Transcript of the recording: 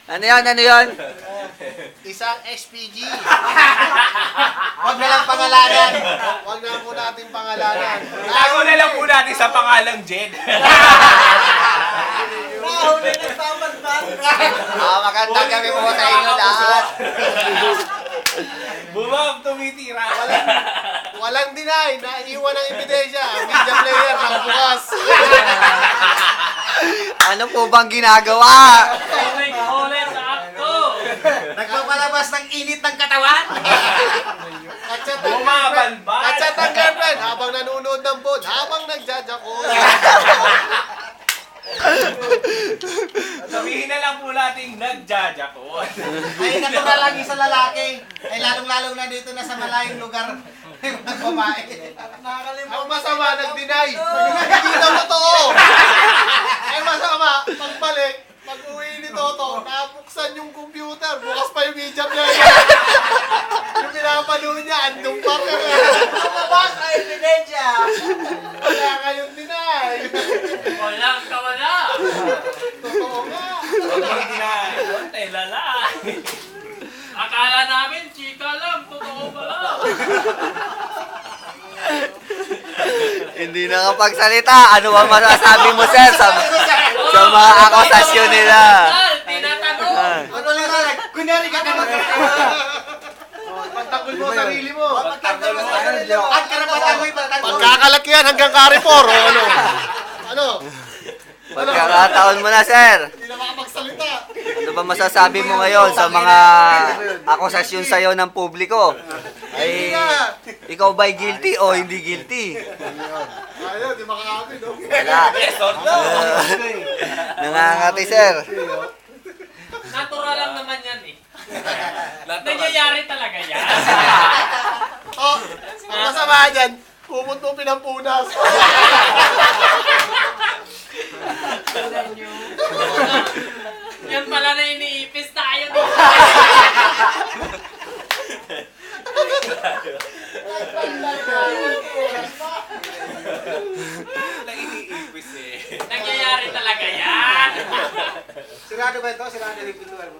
Ano yan? Ano yan? Isang SPG. Huwag na lang pangalanan. Huwag na po natin pangalanan. Tago na lang po natin sa pangalang Jed. Nahuli na papadbad. Magandang gabi po sa inyo lahat. Bumab, tumitira. Walang deny. Naiiwan ang ebidensya. Media player nakabukas. Ano po bang ginagawa? Ulit sa akto! Nagpapalabas ng init ng katawan. Bumabalbal. Kachat ang girlfriend habang nanonood ng ball. Habang nagjajako. Sabihin na lang po natin nagjajakot. Ay, natural lang yung sa lalaki. Ay, lalong-lalong na dito na sa malayong lugar. Ang babae. Ang masama, nag-deny. Hindi daw totoo. Ay masama, pagbalik, pag-uwi ni Toto, nabuksan yung computer. Bukas pa yung media player. Yung pinapanood niya, andong pa rin. Lumabas ang ebidensya. Wala kayong deny. Walang kawala! Totoo nga. Huwag mo deny. Ay, lala! Akala namin, chika lang, totoo pala! Hindi nakapagsalita. Ano ba masasabi mo, sir, sa mga akusasyon nila? Tinatanong! Ano lang na, kunyari ka naman. Pagtanggol mo sarili mo. Pagtanggol mo sa sarili mo. At karapatan mo yung pagtanggol. Pagkakalat yan hanggang Carrefour. O ano? Ano? Pagkakataon mo na, sir. Hindi na makapagsalita. Ano ba masasabi mo ngayon sa mga akusasyon sa'yo ng publiko? Ay, ikaw ba'y guilty o hindi guilty? Ayaw, di makakapin. No? Wala. Yes or no? Nangangati, sir. Natural lang naman yan eh. Nangyayari talaga yan. Oh, ang masama dyan, pumunto pinampunas. Yan pala na iniipis tayo dito. Nag-iipis eh. Nangyayari talaga yan. Sirado ba ito? Sirado yung pintuan mo?